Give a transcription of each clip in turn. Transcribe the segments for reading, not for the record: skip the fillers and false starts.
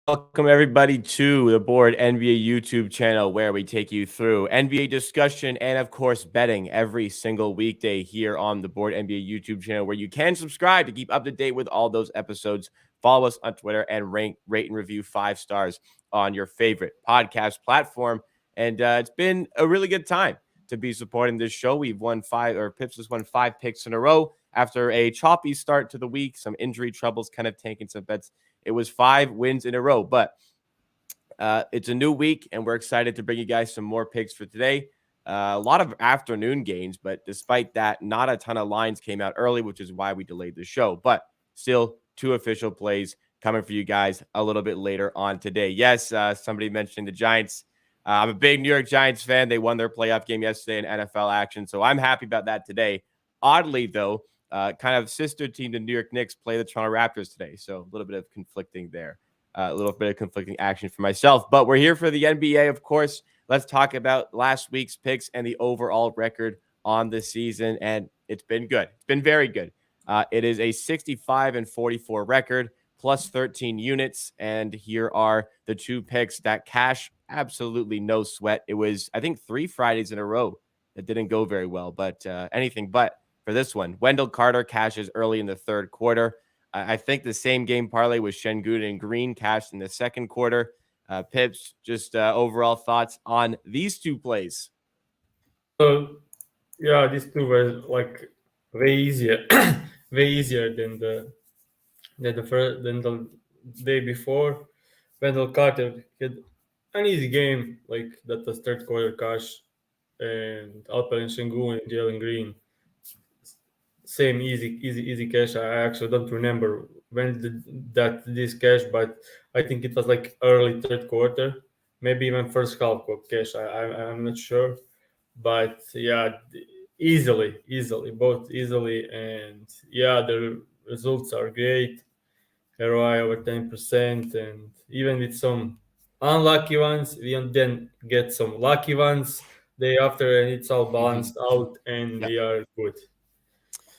Welcome, everybody, to the Board NBA YouTube channel where we take you through NBA discussion and, of course, betting every single weekday here on the Board NBA YouTube channel, where you can subscribe to keep up to date with all those episodes. Follow us on Twitter and rate, and review 5 stars on your favorite podcast platform. And it's been a really good time to be supporting this show. We've won 5, or Pips has won 5 picks in a row after a choppy start to the week, some injury troubles kind of tanking some bets. It was 5 wins in a row, but it's a new week, and we're excited to bring you guys some more picks for today. A lot of afternoon games, but despite that, not a ton of lines came out early, which is why we delayed the show. But still, 2 official plays coming for you guys a little bit later on today. Yes, somebody mentioning the Giants. I'm a big New York Giants fan. They won their playoff game yesterday in NFL action, so I'm happy about that today. Oddly, though, kind of sister team to New York Knicks play the Toronto Raptors today, so a little bit of conflicting there. A little bit of conflicting action for myself. But we're here for the NBA, of course. Let's talk about last week's picks and the overall record on the season. And it's been good. It's been very good. It is a 65-44 record, plus 13 units. And here are the 2 picks that cash absolutely no sweat. It was, I think, 3 Fridays in a row that didn't go very well, but anything but for this one. Wendell Carter cashes early in the third quarter. I think the same game parlay with Şengün and Green cashed in the second quarter. Pips, just overall thoughts on these 2 plays. So yeah, these two were like way easier, way easier than the day before. Wendell Carter had an easy game, like that was third quarter cash, and Alperen Şengün and Jalen Green, same easy cash. I actually don't remember when this cash, but I think it was like early third quarter, maybe even first half cash. I'm not sure, but yeah, both easily, and yeah, the results are great. ROI over 10%, and even with some unlucky ones, we then get some lucky ones day after, and it's all balanced out, and Yeah. we are good.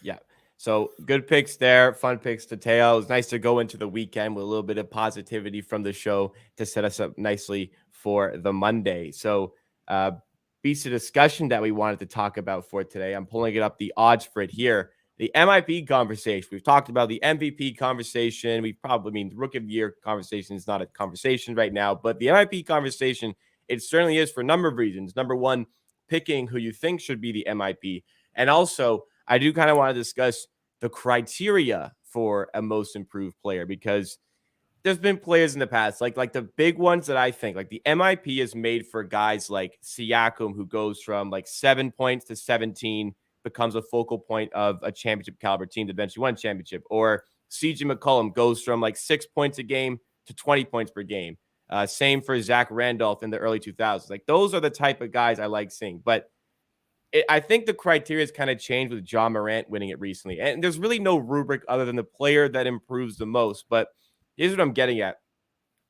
Yeah. So good picks there, fun picks to tail. It's nice to go into the weekend with a little bit of positivity from the show to set us up nicely for the Monday. So, piece of discussion that we wanted to talk about for today. I'm pulling it up, the odds for it here. The MIP conversation. We've talked about the MVP conversation. We probably mean the Rookie of the Year conversation is not a conversation right now, but the MIP conversation, it certainly is for a number of reasons. Number one, picking who you think should be the MIP, and also I do kind of want to discuss the criteria for a most improved player, because there's been players in the past, like the big ones that I think, like the MIP is made for guys like Siakam, who goes from like 7 points to 17, becomes a focal point of a championship caliber team that eventually won a championship. Or CJ McCollum goes from like 6 points a game to 20 points per game. Same for Zach Randolph in the early 2000s. Like, those are the type of guys I like seeing. But I think the criteria has kind of changed with John Morant winning it recently. And there's really no rubric other than the player that improves the most. But here's what I'm getting at.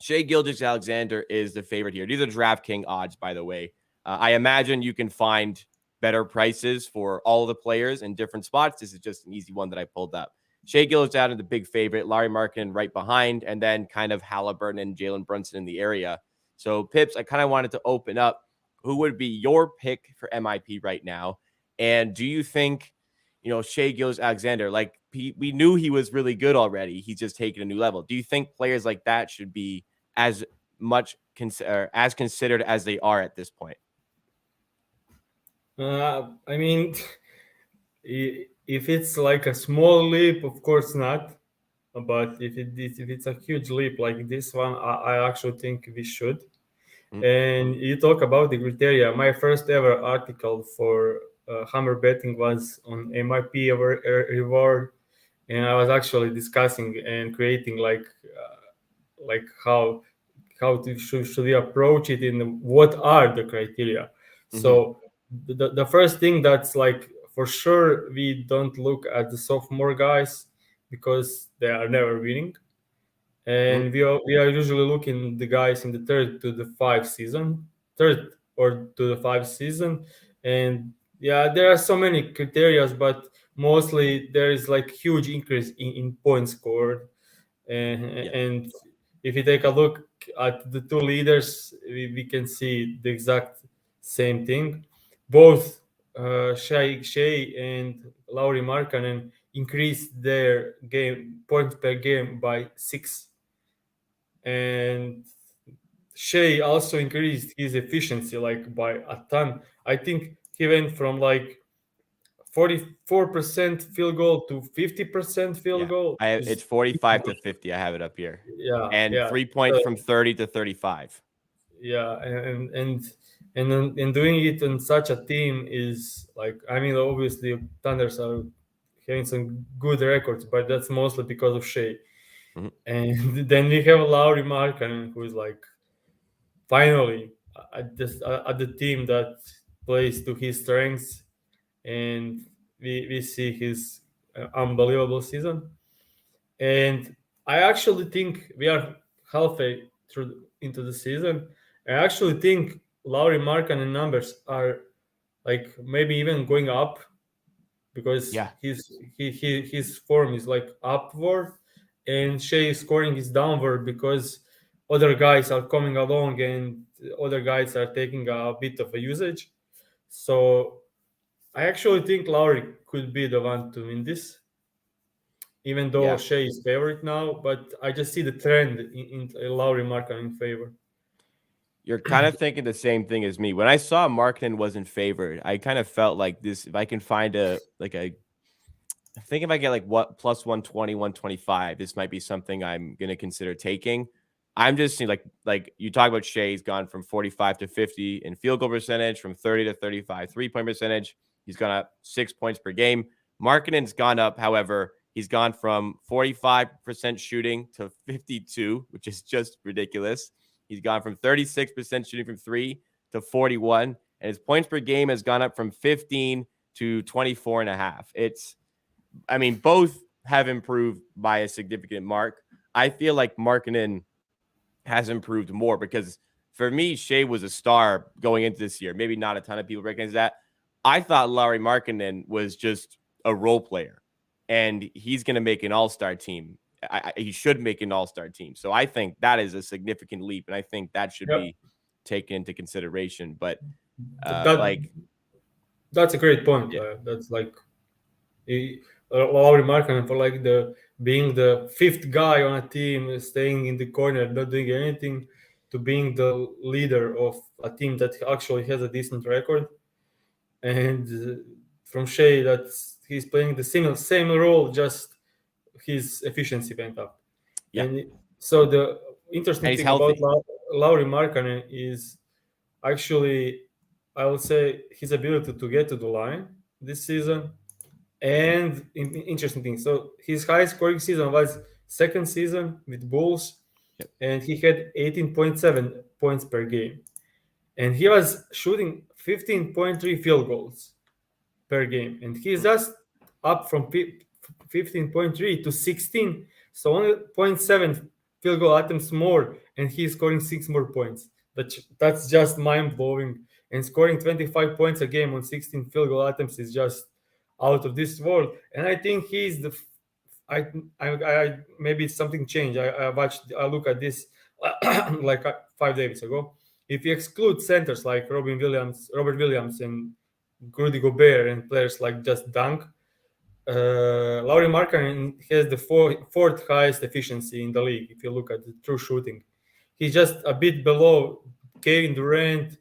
Shai Gilgeous-Alexander is the favorite here. These are DraftKings odds, by the way. I imagine you can find better prices for all the players in different spots. This is just an easy one that I pulled up. Shai Gilgeous-Alexander, the big favorite. Larry Markkinen right behind, and then kind of Halliburton and Jalen Brunson in the area. So, Pips, I kind of wanted to open up. Who would be your pick for MIP right now? And do you think, Shai Gilgeous-Alexander, like, we knew he was really good already. He's just taken a new level. Do you think players like that should be as much as considered as they are at this point? I mean, if it's like a small leap, of course not. But if it's a huge leap like this one, I actually think we should. Mhm. And you talk about the criteria. My first ever article for Hammer betting was on MIP reward, and I was actually discussing and creating like should we approach it, in what are the criteria. Mhm. So the first thing, that's like for sure, we don't look at the sophomore guys because they are never winning, Mhm. and we are usually looking the guys in the third or to the five season. And yeah, there are so many criteria, but mostly there is like huge increase in points scored. and, Yeah. and if you take a look at the two leaders, we can see the exact same thing. Both Shea and Lauri Markkanen increased their game points per game by 6, and Shea also increased his efficiency like by a ton. I think he went from like 44% field goal to 50% field Yeah. goal. It's 45 to 50. I have it up here. Yeah, And yeah. 3 points from 30 to 35. Yeah, and doing it on such a team is like, I mean, obviously Thunders are having some good records, but that's mostly because of Shea. Mhm. And then we have Lauri Markkanen, who is like finally at the team that plays to his strengths, and we see his unbelievable season. And I actually think we are halfway through into the season. I actually think Lauri Markkanen numbers are like maybe even going up, because Yeah. his form is like upward, and Shea scoring is downward because other guys are coming along and other guys are taking a bit of a usage. So I actually think Lowry could be the one to win this, even though Yeah. Shea is favorite now. But I just see the trend in Lowry Markkanen in favor. You're kind of thinking the same thing as me. When I saw Markkanen wasn't favored, I kind of felt like this, if I can find I think if I get like what plus 120, 125, this might be something I'm going to consider taking. I'm just seeing like you talk about Shea's gone from 45 to 50 in field goal percentage, from 30 to 35 3-point percentage. He's gone up 6 points per game. Markkanen's gone up, however, he's gone from 45% shooting to 52, which is just ridiculous. He's gone from 36% shooting from three to 41, and his points per game has gone up from 15 to 24 and a half. I mean, both have improved by a significant mark. I feel like Markkanen has improved more because for me, Shea was a star going into this year. Maybe not a ton of people recognize that. I thought Lauri Markkanen was just a role player, and he's going to make an all-star team. He should make an all-star team. So I think that is a significant leap, and I think that should Yep, be taken into consideration. But that like, that's a great point. yeah, That's like he, Lauri Markkanen for like the being the fifth guy on a team, staying in the corner, not doing anything, to being the leader of a team that actually has a decent record. And from Shea, that he's playing the same role, just his efficiency went up. yeah, And so the and interesting he's thing about healthy. Lauri Markkanen is actually, I would say, his ability to get to the line this season. And interesting thing, so his high scoring season was second season with Bulls, Yep. and he had 18.7 points per game, and he was shooting 15.3 field goals per game, and he's just up from 15.3 to 16, so only zero point 0.7 field goal attempts more, and he's scoring 6 more points. That's just mind blowing. And scoring 25 points a game on 16 field goal attempts is just out of this world. And I think he's the I maybe something changed. I look at this like 5 days ago. If you exclude centers like Robert Williams, and Rudy Gobert, and players like just Dunk, Lauri Markkanen has the fourth highest efficiency in the league. If you look at the true shooting, he's just a bit below Kevin Durant,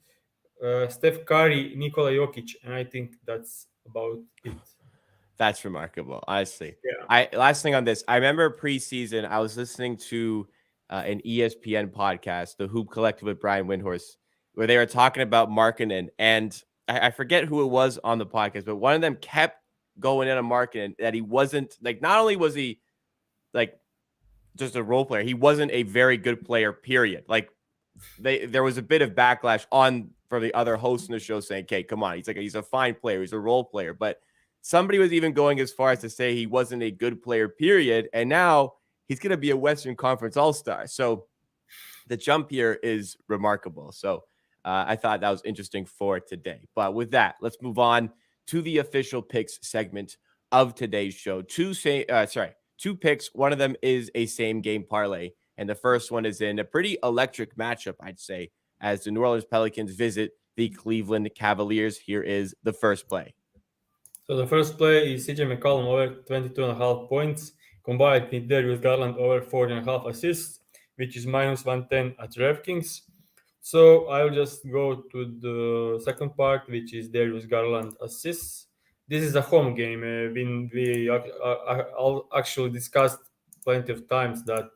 Steph Curry, Nikola Jokic, and I think that's about it. That's remarkable, honestly. Yeah. I last thing on this, I remember preseason, I was listening to an ESPN podcast, the Hoop Collective with Brian Windhorst, where they were talking about Markkanen, and I forget who it was on the podcast, but one of them kept going in on Markkanen that he wasn't like. Not only was he like just a role player, he wasn't a very good player. Period. Like there was a bit of backlash on for the other hosts in the show saying, "Okay, come on, he's a fine player, he's a role player," but somebody was even going as far as to say he wasn't a good player. Period. And now he's going to be a Western Conference All Star. So the jump here is remarkable. So I thought that was interesting for today. But with that, let's move on to the official picks segment of today's show. Two picks. One of them is a same game parlay. And the first one is in a pretty electric matchup, I'd say, as the New Orleans Pelicans visit the Cleveland Cavaliers. Here is the first play. So the first play is CJ McCollum over 22.5 points, combined with Darius Garland over 4.5 assists, which is minus 110 at DraftKings. So I'll just go to the second part, which is Darius Garland assists. This is a home game. We actually discussed plenty of times that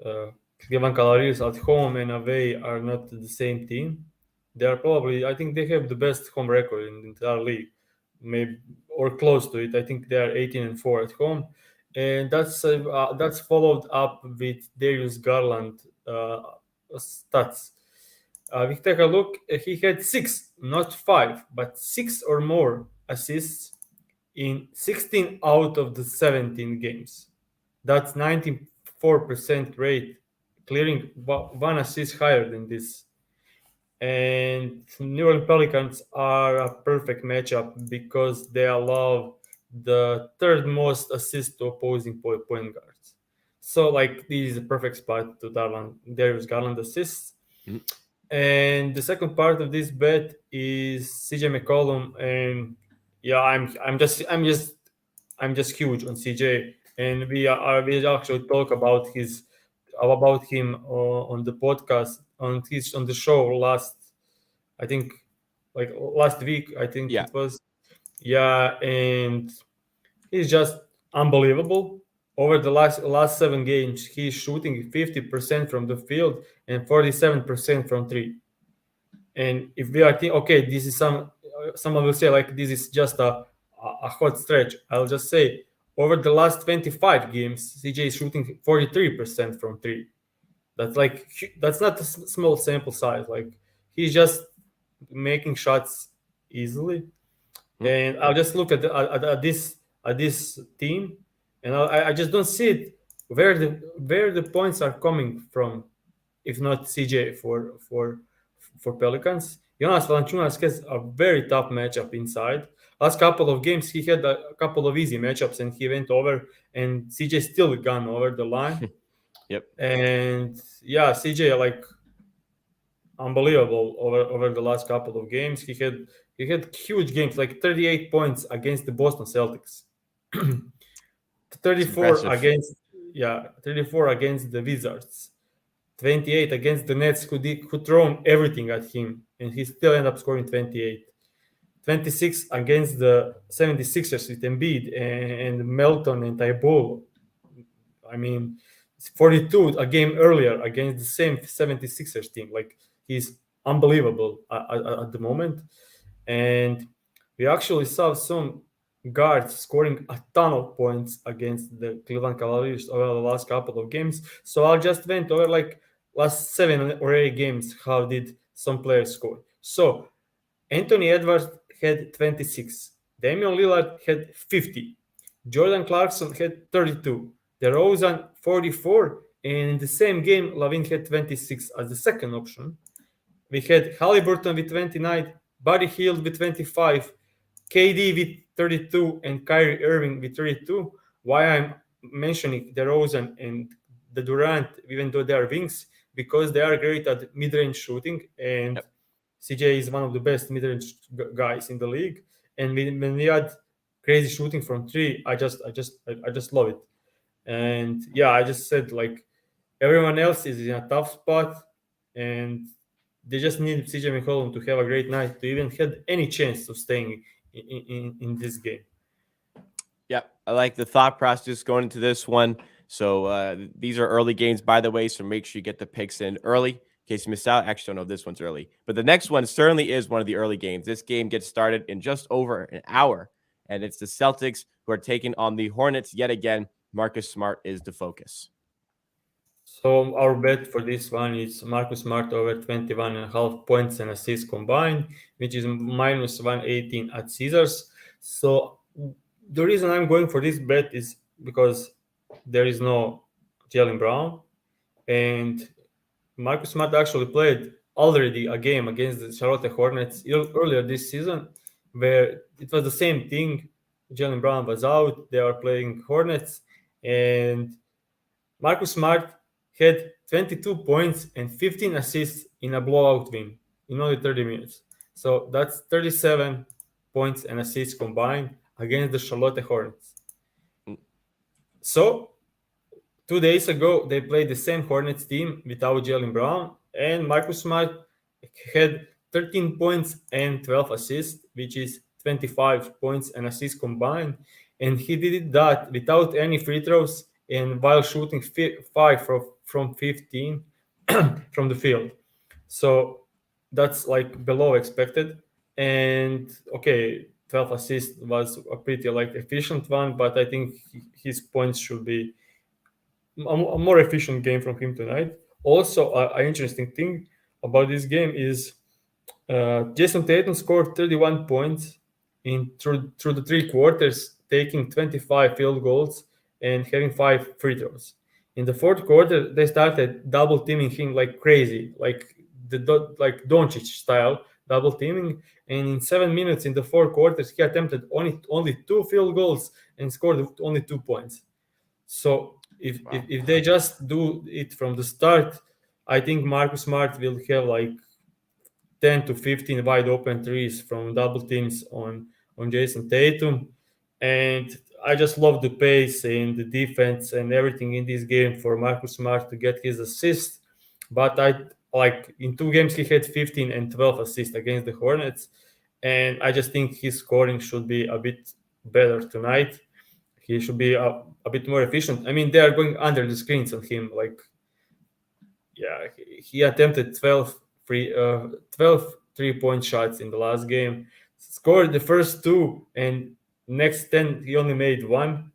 uh, Cleveland Cavaliers at home and away are not the same team. They are probably, I think they have the best home record in the entire league, maybe or close to it. I think they are 18-4 at home, and that's followed up with Darius Garland stats. We take a look. He had six, not five, but six or more assists in 16 out of the 17 games. That's 94% rate, clearing one assist higher than this. And New Orleans Pelicans are a perfect matchup because they allow the third most assists to opposing point guards. So, like, this is a perfect spot to Darius Garland assists. Mhm. And the second part of this bet is CJ McCollum, and yeah, I'm just huge on CJ, and we actually talk about him on the podcast on the show I think last week I think Yeah. it was. Yeah, and he's just unbelievable. Over the last 7 games, he's shooting 50% from the field and 47% from three. And if we are thinking, okay, this is someone will say like this is just a hot stretch. I'll just say over the last 25 games, CJ is shooting 43% from three. That's not a small sample size. Like he's just making shots easily. Mhm. And I'll just look at this team, and I just don't see it where the points are coming from, if not CJ for Pelicans. Jonas Valanciunas has a very tough matchup inside. Last couple of games, he had a couple of easy matchups, and he went over, and CJ still gone over the line. Yep. And yeah, CJ like unbelievable over the last couple of games. He had huge games, like 38 points against the Boston Celtics, It's 34 impressive. against yeah 34 against the Wizards, 28 against the Nets, who thrown everything at him, and he still ended up scoring 28. 26 against the 76ers with Embiid and Melton and Tybull. I mean, it's 42 a game earlier against the same 76ers team. Like, he's unbelievable at the moment. And we actually saw some guards scoring a ton of points against the Cleveland Cavaliers over the last couple of games. So I just went over like last 7 or 8 games. How did some players score? So Anthony Edwards had 26. Damian Lillard had 50. Jordan Clarkson had 32. DeRozan 44. And in the same game, Lavin had 26 as the second option. We had Halliburton with 29, Buddy Hield with 25, KD with 32, and Kyrie Irving with 32. Why I'm mentioning DeRozan and the Durant, even though they are wings, because they are great at mid-range shooting, and Yep. CJ is one of the best mid-range guys in the league. And when we had crazy shooting from three, I just love it. And yeah, I just said like everyone else is in a tough spot, and they just need CJ McCollum to have a great night to even have any chance of staying in this game. Yeah, I like the thought process going into this one. So these are early games, by the way. So make sure you get the picks in early in case you miss out. Actually, don't know if this one's early, but the next one certainly is one of the early games. This game gets started in just over an hour, and it's the Celtics who are taking on the Hornets yet again. Marcus Smart is the focus. So our bet for this one is Marcus Smart over 21.5 points and assists combined, which is minus 118 at Caesars. So the reason I'm going for this bet is because there is no Jalen Brown, and Marcus Smart actually played already a game against the Charlotte Hornets earlier this season, where it was the same thing. Jalen Brown was out. They are playing Hornets, and Marcus Smart had 22 points and 15 assists in a blowout win in only 30 minutes. So that's 37 points and assists combined against the Charlotte Hornets. Mm. So 2 days ago, they played the same Hornets team without Jalen Brown, and Marcus Smart had 13 points and 12 assists, which is 25 points and assists combined. And he did that without any free throws and while shooting 5 from 15 from the field. So that's like below expected. And okay, 12 assists was a pretty like efficient one, but I think his points should be a more efficient game from him tonight. Also, an interesting thing about this game is Jason Tatum scored 31 points in through the 3 quarters, taking 25 field goals and having 5 free throws. In the fourth quarter, they started double teaming him like crazy, like like Doncic style double teaming. And in 7 minutes in the 4 quarters, he attempted only 2 field goals and scored only 2 points. So Wow. if they just do it from the start, I think Marcus Smart will have like 10 to 15 wide open threes from double teams on Jason Tatum. And I just love the pace and the defense and everything in this game for Marcus Smart to get his assist. But I like in 2 games he had 15 and 12 assists against the Hornets. And I just think his scoring should be a bit better tonight. He should be a bit more efficient. I mean, they are going under the screens on him. Like, yeah, he attempted 12 3-point shots in the last game, scored the first two, and next 10 he only made one,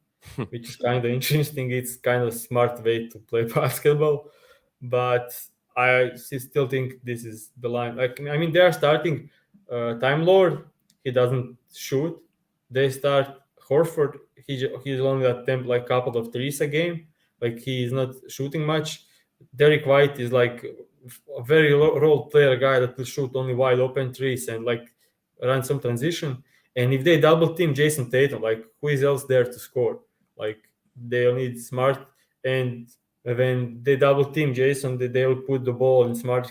which is kind of interesting. It's kind of a smart way to play basketball, but I still think this is the line. Like, I mean, they are starting Time Lord. He doesn't shoot. They start Horford. He's only attempt like couple of threes a game. Like he is not shooting much. Derek White is like a very role player guy that will shoot only wide open threes and like run some transition. And if they double team Jason Tatum, like who is else there to score? Like they'll need Smart, and when they double team Jason, they'll put the ball in Smart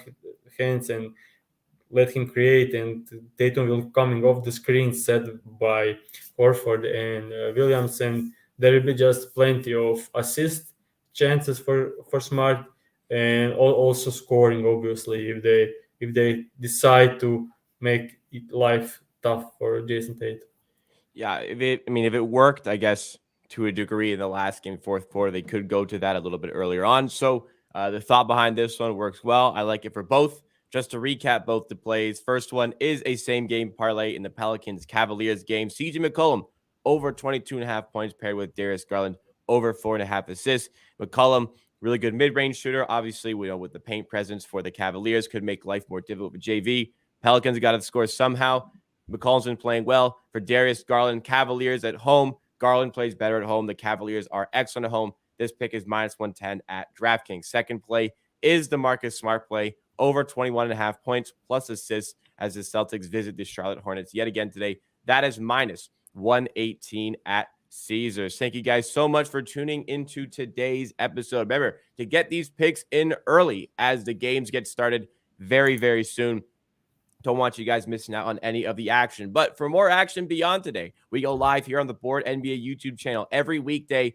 hands and let him create, and Tatum will coming off the screen set by Horford and Williams, and there will be just plenty of assist chances for Smart, and also scoring obviously if they decide to make it life tough for Jason Tatum. Yeah, if it worked, I guess to a degree in the last game, fourth quarter, they could go to that a little bit earlier on. So the thought behind this one works well. I like it for both. Just to recap both the plays, first one is a same game parlay in the Pelicans Cavaliers game. CJ McCollum over 22.5 points paired with Darius Garland over 4.5 assists. McCollum, really good mid-range shooter. Obviously, we know with the paint presence for the Cavaliers could make life more difficult with JV. Pelicans got to score somehow. McCollum's been playing well for Darius Garland. Cavaliers at home. Garland plays better at home. The Cavaliers are excellent at home. This pick is minus 110 at DraftKings. Second play is the Marcus Smart play over 21.5 points plus assists as the Celtics visit the Charlotte Hornets yet again today. That is minus 118 at Caesars. Thank you guys so much for tuning into today's episode. Remember to get these picks in early as the games get started very, very soon. Don't want you guys missing out on any of the action. But for more action beyond today, we go live here on the Board NBA YouTube channel every weekday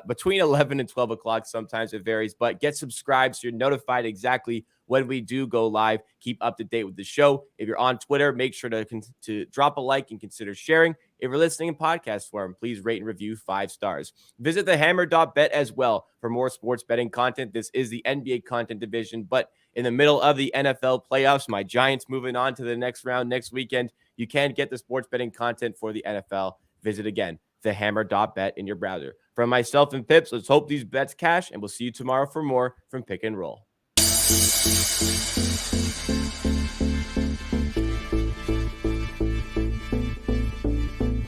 between 11 and 12 o'clock. Sometimes it varies, but get subscribed so you're notified exactly when we do go live. Keep up to date with the show. If you're on Twitter, make sure to drop a like and consider sharing. If you're listening in podcast form, please rate and review 5 stars. Visit thehammer.bet as well for more sports betting content. This is the NBA content division, but in the middle of the NFL playoffs, my Giants moving on to the next round next weekend. You can get the sports betting content for the NFL. Visit again, thehammer.bet in your browser. From myself and Pips, let's hope these bets cash, and we'll see you tomorrow for more from Pick and Roll.